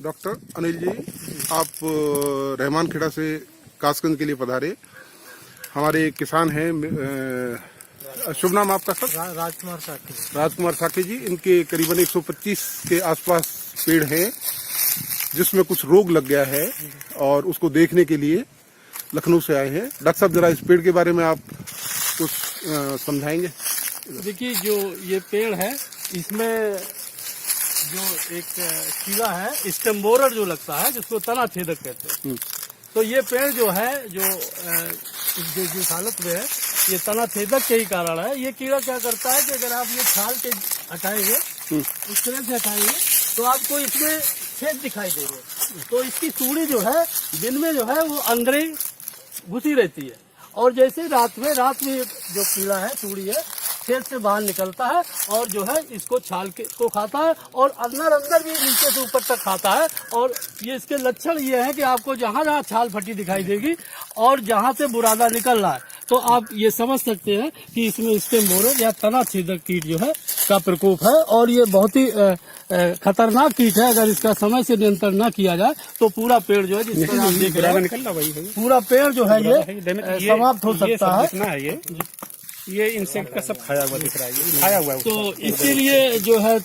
Doctor Anil ji, आप रहमान खेड़ा से कासगंज के लिए पधारे। हमारे किसान हैं, शुभ नाम आपका सर? राजकुमार साकी। राजकुमार साकी जी। इनके करीबन 125 के आसपास पेड़ हैं जिसमें कुछ रोग लग गया है और उसको देखने के लिए लखनऊ से आए हैं। डॉक्टर साहब, जरा इस पेड़ के बारे में आप कुछ समझाएंगे? देखिए, जो ये पेड़ है इसमें जो एक कीड़ा है स्टेम बोरर जो लगता है, जिसको तना छेदक कहते हैं। तो ये पेड़ जो है जो जिस हालत में है, ये तना छेदक के ही कारण है। ये कीड़ा क्या करता है कि अगर आप ये छाल के हटाएंगे, इस तरह से हटाएंगे, तो आपको इसमें छेद दिखाई देंगे। तो इसकी सूढ़ी जो है दिन में जो है वो अंदर ही घुसी रहती है, और जैसे रात में जो कीड़ा है सूढ़ी है छेद से बाहर निकलता है और जो है इसको छाल के को खाता है, और अंदर भी नीचे से ऊपर तक खाता है। और ये इसके लक्षण ये है कि आपको जहाँ जहाँ छाल फटी दिखाई देगी और जहाँ से बुरादा निकल रहा है, तो आप ये समझ सकते हैं कि इसमें स्टेम बोरर या तना छेदक कीट जो है का प्रकोप है। और ये बहुत ही खतरनाक कीट है। अगर इसका समय से नियंत्रण न किया जाए तो पूरा पेड़ जो है, जिस पर आप देख रहे हैं, पूरा पेड़ जो है ये समाप्त हो सकता है। ये इंसेक्ट का सब खाया हुआ दिख रहा है, ये खाया हुआ है। तो इसके लिए जो है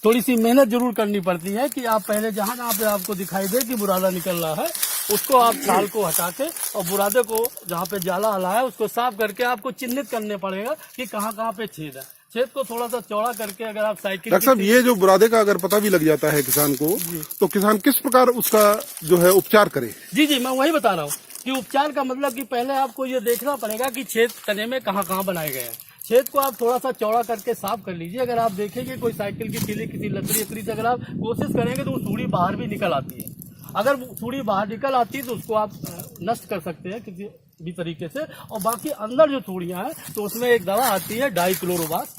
थोड़ी सी मेहनत जरूर करनी पड़ती है कि आप पहले जहाँ जहाँ पे आपको दिखाई दे कि बुरादा निकल रहा है, उसको आप छाल को हटा के और बुरादे को जहाँ पे जाला हला है उसको साफ करके आपको चिन्हित करने पड़ेगा कि कहाँ कहाँ पे छेद है। छेद को थोड़ा सा चौड़ा करके अगर आप साइकिल, डॉक्टर साहब, ये जो बुरादे का अगर पता भी लग जाता है किसान को, तो किसान किस प्रकार उसका जो है उपचार करे? जी, मैं वही बता रहा हूँ कि उपचार का मतलब कि पहले आपको ये देखना पड़ेगा कि छेद तने में कहाँ कहाँ बनाए गए हैं। छेद को आप थोड़ा सा चौड़ा करके साफ कर लीजिए। अगर आप देखेंगे कोई साइकिल की किले किसी लकड़ी से अगर आप कोशिश करेंगे तो वो सूढ़ी बाहर भी निकल आती है। अगर सूढ़ी बाहर निकल आती है तो उसको आप नष्ट कर सकते हैं किसी भी तरीके से। और बाकी अंदर जो सूढ़ियाँ हैं तो उसमें एक दवा आती है डाइक्लोरोबास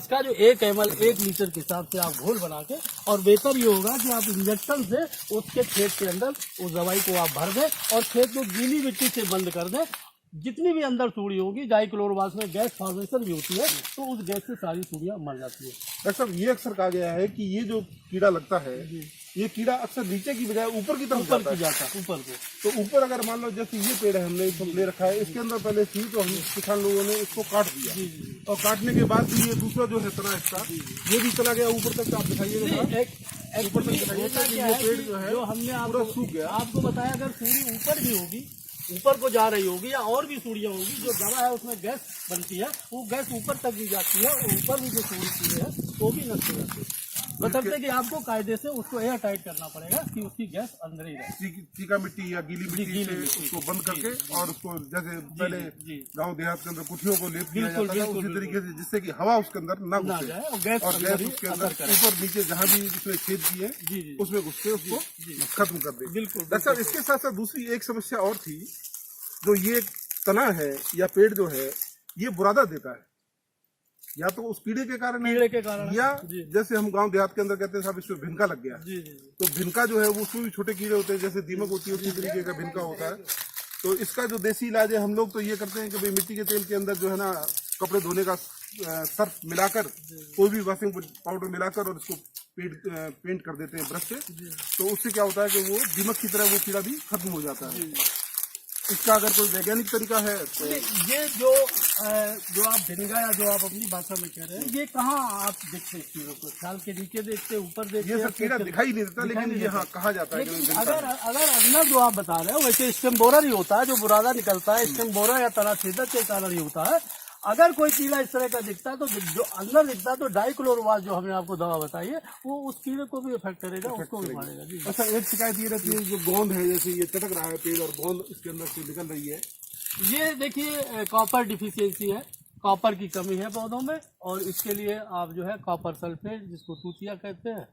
का, जो 1 ml 1 लीटर के हिसाब से आप घोल बना के, और बेहतर ये होगा कि आप इंजेक्शन से उसके खेत के अंदर उस दवाई को आप भर दें और खेत को गीली मिट्टी से बंद कर दें। जितनी भी अंदर सूढ़ी होगी, डाइक्लोरोबास में गैस फॉर्मेशन भी होती है, तो उस गैस से सारी सूढ़ियाँ मर जाती है। डॉक्टर साहब, ये अक्सर कहा गया है कि ये जो कीड़ा लगता है, ये कीड़ा अक्सर नीचे की बजाय ऊपर की तरफ जाता है। ऊपर को तो ऊपर अगर मान लो जैसे ये पेड़ है, हमने इसको ले रखा है, इसके अंदर पहले थी तो हम किसान लोगों ने इसको काट दिया, और काटने के बाद भी ये दूसरा जो है तना इसका ये भी चला गया ऊपर तक। आप दिखाइएगा ऊपर तक दिखाइएगा, ये पेड़ जो है जो हमने पूरा सूख गया। आपको बताया, अगर सूढ़ी ऊपर भी होगी, ऊपर को जा रही होगी, या और भी सूढ़ियाँ होगी, जो दवा है उसमें गैस बनती है, वो गैस ऊपर तक भी जाती है, और ऊपर भी जो सूढ़ी है वो भी नष्ट हो जाती है। बतलते कि आपको कायदे से उसको एयर टाइट करना पड़ेगा कि उसकी गैस अंदर ही रहे। चीका मिट्टी या गीली मिट्टी से उसको बंद करके, और उसको जैसे पहले गांव देहात के अंदर कुठियों को लेप दिया जाता था, उसी तरीके से, जिससे कि हवा उसके अंदर न घुसे और गैस उसके अंदर ऊपर नीचे जहाँ भी उसमें छेद दिए उसमें घुस के उसको खत्म कर दे। बिल्कुल। डॉक्टर साहब, इसके साथ साथ दूसरी एक समस्या और थी, जो ये तना है या पेड़ जो है ये बुरादा देता है, या तो उस कीड़े के कारण है, या जैसे हम गांव देहात के अंदर कहते हैं साहब इसमें भिनका लग गया। तो भिनका जो है वो उसमें भी छोटे कीड़े होते हैं, जैसे दीमक होती है, उसी तरीके का भिनका होता है। तो इसका जो देसी इलाज है, हम लोग तो ये करते हैं कि भाई मिट्टी के तेल के अंदर जो है ना कपड़े धोने का सर्फ मिलाकर, कोई भी वॉशिंग पाउडर मिलाकर, और इसको पेंट कर देते हैं ब्रश से। तो उससे क्या होता है कि वो दीमक की तरह वो कीड़ा भी खत्म हो जाता है। इसका अगर कोई वैज्ञानिक तरीका है तो ये जो आप भिनगा या जो आप अपनी भाषा में कह रहे हैं, ये कहाँ आप देखते हैं कीड़ों को? छाल के नीचे देखते, ऊपर देखते? ये सब कीड़ा दिखाई नहीं देता, लेकिन ये हाँ कहा जाता है कि अगर अंदर जो आप बता रहे हो वैसे स्टेम बोरर ही होता है, जो बुरादा निकलता है स्टेम बोरर या तना छेदक के कारण ही होता है। अगर कोई कीड़ा इस तरह का दिखता है तो जो अंदर दिखता है तो डाइक्लोरोबास जो हमने आपको दवा बताई है वो उस कीड़े को भी इफेक्ट करेगा, उसको भी मारेगा। अच्छा, एक शिकायत ये रहती है जो गोंद है, जैसे ये चटक रहा है पेड़ और गोंद इसके अंदर से निकल रही है, ये देखिए कॉपर डिफिशियंसी है, कॉपर की कमी है पौधों में, और इसके लिए आप जो है कॉपर सल्फेट, जिसको तूतिया कहते हैं,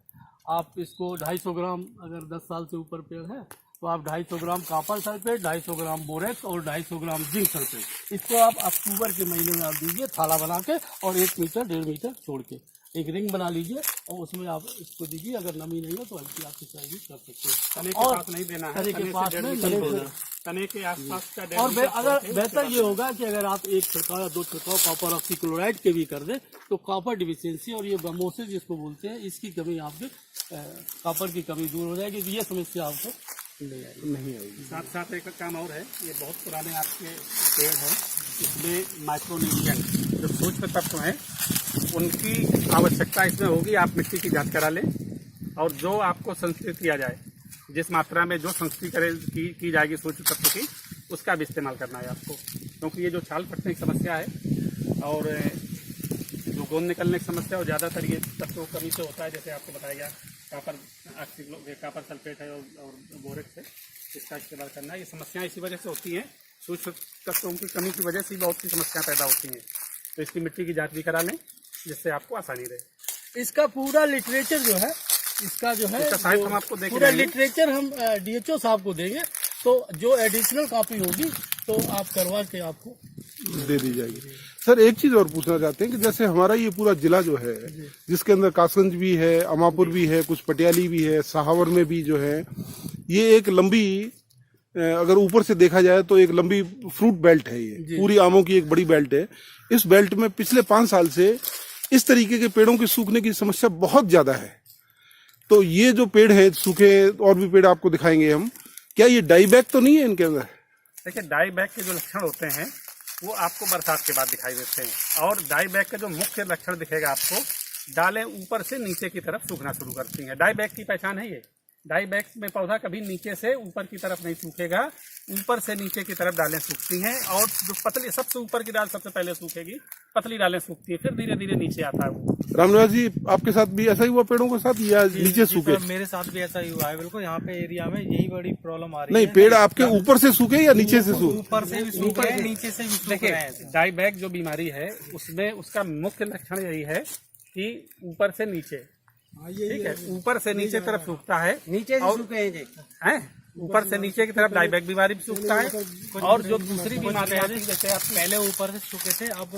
आप इसको 250 ग्राम, अगर 10 साल से ऊपर पेड़ है तो आप 250 ग्राम कॉपर सल्फेट, 250 ग्राम बोरेक्स और 250 ग्राम जिंक सल्फेट, इसको आप अक्टूबर के महीने में आप दीजिए थाला बना के, और 1 मीटर 1.5 मीटर छोड़ के एक रिंग बना लीजिए, और उसमें आप इसको दीजिए। अगर नमी नहीं हो तो हल्की आप सिंचाई भी कर सकते हैं, और नहीं देना है, के पास में नहीं देना। तने के आसपास का और अगर बेहतर ये होगा कि अगर आप एक छिड़काव या दो छिड़काव कॉपर ऑक्सीक्लोराइड के भी कर दे तो कॉपर डिफिशियंसी और ये ब्रह्मोसिस जिसको बोलते हैं इसकी कमी आपके कॉपर की कमी दूर हो जाएगी। ये समस्या आपको नहीं आएगी। साथ साथ एक काम और है, ये बहुत पुराने आपके पेड़ हैं, इसमें माइक्रोन्यूट्रिएंट जो सूक्ष्म तत्व हैं उनकी आवश्यकता इसमें होगी। आप मिट्टी की जांच करा लें और जो आपको संस्कृत किया जाए, जिस मात्रा में जो संस्कृत की जाएगी सूक्ष्म तत्व की, उसका भी इस्तेमाल करना है आपको, क्योंकि ये जो छाल फटने की समस्या है और जो गोंद निकलने की समस्या और ज़्यादातर ये तत्वों की कमी से होता है। जैसे आपको बताया गया कापर सल्फेट है और बोरेक्स है, इसका इस्तेमाल करना है। ये समस्याएं इसी वजह से होती हैं, सूक्ष्म तत्वों की कमी की वजह से बहुत सी समस्याएं पैदा होती हैं। तो इसकी मिट्टी की जांच भी करा लें जिससे आपको आसानी रहे। इसका पूरा लिटरेचर जो है, इसका जो है साइट हम आपको पूरा लिटरेचर हम DHO साहब को देंगे, तो जो एडिशनल कॉपी होगी तो आप करवा के आपको दे दी जाएगी। सर एक चीज और पूछना चाहते हैं कि जैसे हमारा ये पूरा जिला जो है, जिसके अंदर कासगंज भी है, अमापुर भी है, कुछ पटियाली भी है, सहावर में भी जो है, ये एक लंबी, अगर ऊपर से देखा जाए तो एक लंबी फ्रूट बेल्ट है। ये पूरी आमों की एक बड़ी बेल्ट है। इस बेल्ट में पिछले 5 साल से इस तरीके के पेड़ों के सूखने की समस्या बहुत ज्यादा है। तो ये जो पेड़ है सूखे, और भी पेड़ आपको दिखाएंगे हम, क्या ये डाई बैक तो नहीं है इनके अंदर? देखिए, डाई बैक के जो लक्षण होते हैं वो आपको बरसात के बाद दिखाई देते हैं। और डाई बैक का जो मुख्य लक्षण दिखेगा आपको, डालें ऊपर से नीचे की तरफ सूखना शुरू करती हैं। डाई बैक की पहचान है ये। डाई बैक में पौधा कभी नीचे से ऊपर की तरफ नहीं सूखेगा, ऊपर से नीचे की तरफ डालें सूखती हैं। और जो पतली, सबसे ऊपर की डाल सबसे पहले सूखेगी, पतली डालें सूखती है, फिर धीरे धीरे नीचे आता है वो। रामनिवास जी, आपके साथ भी ऐसा ही हुआ पेड़ों के साथ, या नीचे सूखे? मेरे साथ भी ऐसा ही हुआ है। बिल्कुल यहाँ पे एरिया में यही बड़ी प्रॉब्लम आ रही नहीं, है। पेड़ आपके ऊपर से सूखे या नीचे से सूखे? ऊपर से भी सूख रहे हैं, नीचे से भी सूख रहे हैं। डाई बैक जो बीमारी है उसमें उसका मुख्य लक्षण यही है कि ऊपर से नीचे, ठीक है, ऊपर से नीचे तरफ सूखता है, नीचे से सूखे हैं, ऊपर से नीचे की तरफ डाई बैक बीमारी भी सूखता है। और जो दूसरी बीमारी है, जैसे आप पहले ऊपर से सूखे थे, अब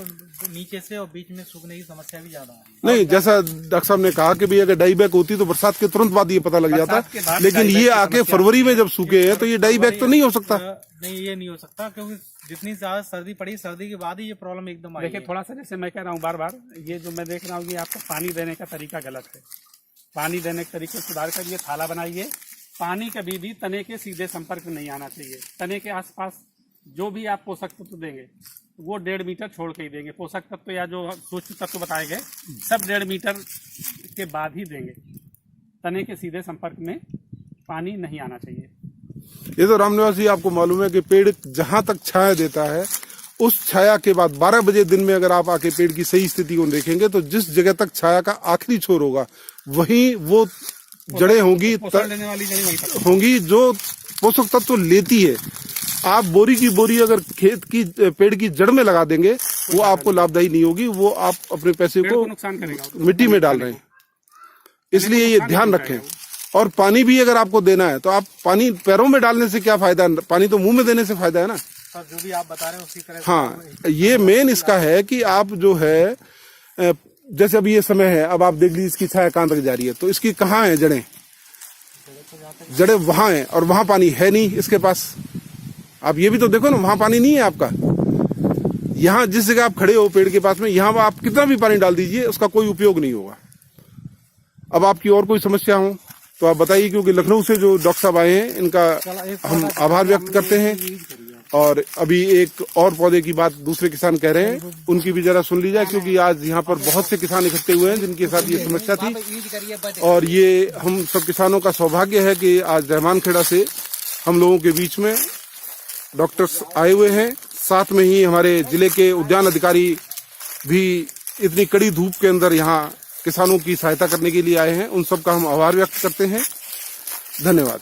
नीचे से और बीच में सूखने की समस्या भी ज्यादा आ रही है। नहीं, जैसा डॉक्टर साहब ने कहा कि भाई अगर डाई बैक होती तो बरसात के तुरंत बाद ये पता लग जाता, लेकिन ये आके फरवरी में जब सूखे हैं तो ये डाई बैक तो नहीं हो सकता। नहीं, ये नहीं हो सकता, क्योंकि जितनी ज्यादा सर्दी पड़ी, सर्दी के बाद ही ये प्रॉब्लम एकदम आई है। देखिए, थोड़ा सा जैसे मैं कह रहा हूँ बार बार, ये जो मैं देख रहा हूँ, ये आपको पानी देने का तरीका गलत है। पानी देने के तरीके सुधार कर ये थाला बनाइए। पानी कभी भी तने के सीधे संपर्क में नहीं आना चाहिए। तने के आसपास जो भी आप पोषक तत्व देंगे वो 1.5 मीटर छोड़ के ही देंगे। पोषक तत्व या जो सूक्ष्म तत्व बताए गए सब 1.5 मीटर के बाद ही देंगे। तने के सीधे संपर्क में पानी नहीं आना चाहिए। ये तो रामनिवास जी, आपको मालूम है कि पेड़ जहां तक छाया देता है, उस छाया के बाद 12 बजे दिन में अगर आप आके पेड़ की सही स्थिति को देखेंगे तो जिस जगह तक छाया का आखिरी छोर होगा वहीं वो जड़ें होंगी, लेने वाली जड़ें वहीं तक होंगी जो पोषक तत्व लेती है। आप बोरी की बोरी अगर खेत की, पेड़ की जड़ में लगा देंगे, वो आपको लाभदायी नहीं होगी, वो आप अपने पैसे को नुकसान करेगा, मिट्टी में डाल रहे हैं। इसलिए ये ध्यान रखें। और पानी भी अगर आपको देना है तो आप पानी पैरों में डालने से क्या फायदा, पानी तो मुंह में देने से फायदा है ना। जो भी आप बता रहे हैं उसी तरह। हाँ, ये मेन इसका है कि आप जो है, जैसे अभी ये समय है, अब आप देख लीजिए इसकी छाया कहाँ तक जा रही है, तो इसकी कहाँ है जड़ें? जड़ें वहां है और वहां पानी है नहीं इसके पास। आप ये भी तो देखो ना, वहां पानी नहीं है आपका। यहाँ जिस जगह आप खड़े हो पेड़ के पास में, यहाँ आप कितना भी पानी डाल दीजिए उसका कोई उपयोग नहीं होगा। अब आपकी और कोई समस्या हो तो आप बताइए, क्योंकि लखनऊ से जो डॉक्टर साहब आए हैं इनका हम आभार व्यक्त करते हैं। और अभी एक और पौधे की बात दूसरे किसान कह रहे हैं, उनकी भी जरा सुन ली जाए, क्योंकि आज यहाँ पर बहुत से किसान इकट्ठे हुए हैं जिनके साथ ये समस्या थी। और ये हम सब किसानों का सौभाग्य है कि आज रहमानखेड़ा से हम लोगों के बीच में डॉक्टर्स आए हुए हैं। साथ में ही हमारे जिले के उद्यान अधिकारी भी इतनी कड़ी धूप के अंदर यहाँ किसानों की सहायता करने के लिए आए हैं। उन सब का हम आभार व्यक्त करते हैं। धन्यवाद।